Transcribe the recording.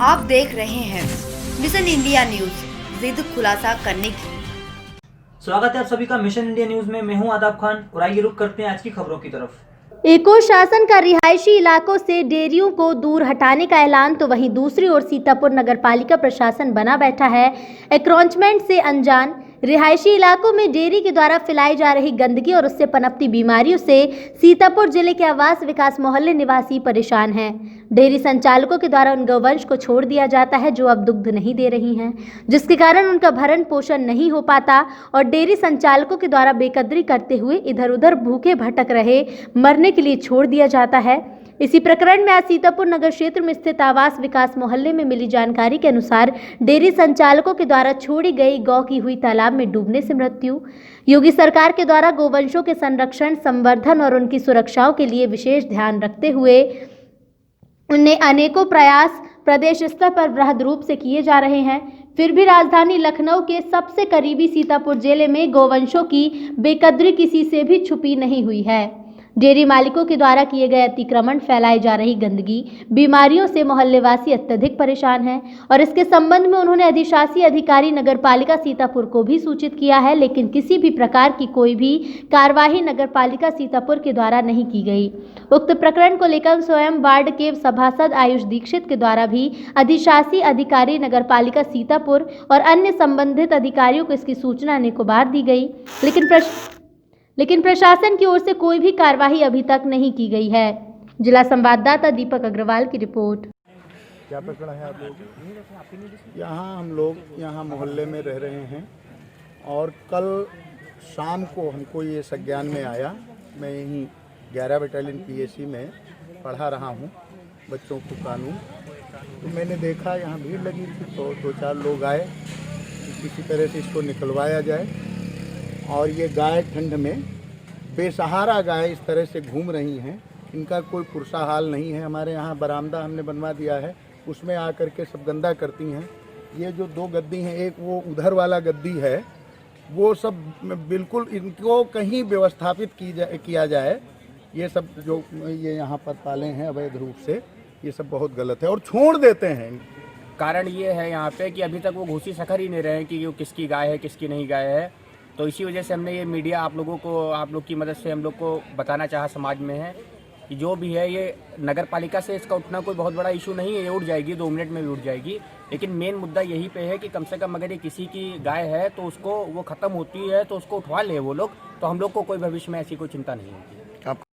आप देख रहे हैं मिशन इंडिया न्यूज, जिद खुलासा करने की। स्वागत है आप सभी का मिशन इंडिया न्यूज में। मैं हूं आदाब खान और आइए रुक करते हैं आज की खबरों की तरफ। एक ओर शासन का रिहायशी इलाकों से डेयरियों को दूर हटाने का ऐलान, तो वहीं दूसरी ओर सीतापुर नगरपालिका प्रशासन बना बैठा है एंक्रोचमेंट से अनजान। रिहायशी इलाकों में डेयरी के द्वारा फैलाई जा रही गंदगी और उससे पनपती बीमारियों से सीतापुर जिले के आवास विकास मोहल्ले निवासी परेशान हैं। डेयरी संचालकों के द्वारा उन गौवंश को छोड़ दिया जाता है जो अब दुग्ध नहीं दे रही हैं, जिसके कारण उनका भरण पोषण नहीं हो पाता और डेयरी संचालकों के द्वारा बेकदरी करते हुए इधर उधर भूखे भटक रहे मरने के लिए छोड़ दिया जाता है। इसी प्रकरण में आज सीतापुर नगर क्षेत्र में स्थित आवास विकास मोहल्ले में मिली जानकारी के अनुसार डेयरी संचालकों के द्वारा छोड़ी गई गौ की हुई तालाब में डूबने से मृत्यु। योगी सरकार के द्वारा गौवंशों के संरक्षण, संवर्धन और उनकी सुरक्षाओं के लिए विशेष ध्यान रखते हुए उन्हें अनेकों प्रयास प्रदेश स्तर पर बृहद रूप से किए जा रहे हैं, फिर भी राजधानी लखनऊ के सबसे करीबी सीतापुर जिले में गौवंशों की बेकदरी किसी से भी छुपी नहीं हुई है। डेयरी मालिकों के द्वारा किए गए अतिक्रमण, फैलाई जा रही गंदगी, बीमारियों से मोहल्लेवासी अत्यधिक परेशान हैं और इसके संबंध में उन्होंने अधिशासी अधिकारी नगरपालिका सीतापुर को भी सूचित किया है, लेकिन किसी भी प्रकार की कोई भी कार्यवाही नगरपालिका सीतापुर के द्वारा नहीं की गई। उक्त प्रकरण को लेकर स्वयं वार्ड के सभासद आयुष दीक्षित के द्वारा भी अधिशासी अधिकारी नगरपालिका सीतापुर और अन्य संबंधित अधिकारियों को इसकी सूचना अनेकों बार दी गई, लेकिन प्रशासन की ओर से कोई भी कार्यवाही अभी तक नहीं की गई है। जिला संवाददाता दीपक अग्रवाल की रिपोर्ट। क्या प्रकरण है आप लोग? हम लोग यहाँ मोहल्ले में रह रहे हैं और कल शाम को हमको ये संज्ञान में आया। मैं यहीं 11 बटालियन PAC में पढ़ा रहा हूँ बच्चों को कानून। तो मैंने देखा यहाँ भीड़ लगी थी, तो 2-4 लोग आए कि किसी तरह से इसको निकलवाया जाए। और ये गाय ठंड में बेसहारा गाय इस तरह से घूम रही हैं, इनका कोई पुरसा हाल नहीं है। हमारे यहाँ बरामदा हमने बनवा दिया है, उसमें आकर के सब गंदा करती हैं। ये जो 2 गद्दी हैं, एक वो उधर वाला गद्दी है, वो सब बिल्कुल इनको कहीं व्यवस्थापित किया जाए। ये सब जो ये यहाँ पर पाले हैं अवैध रूप से, ये सब बहुत गलत है और छोड़ देते हैं। कारण ये है यहाँ पे कि अभी तक वो घूसी सखर ही नहीं रहे हैं कि वो किसकी गाय है किसकी नहीं गाय है। तो इसी वजह से हमने ये मीडिया आप लोग की मदद से हम लोग को बताना चाहा समाज में है कि जो भी है ये नगर पालिका से इसका उठना कोई बहुत बड़ा इशू नहीं है, ये उठ जाएगी, 2 मिनट में भी उठ जाएगी। लेकिन मेन मुद्दा यही पे है कि कम से कम अगर ये किसी की गाय है तो उसको वो ख़त्म होती है तो उसको उठवा ले वो लोग, तो हम लोग को कोई भविष्य में ऐसी कोई चिंता नहीं होगी।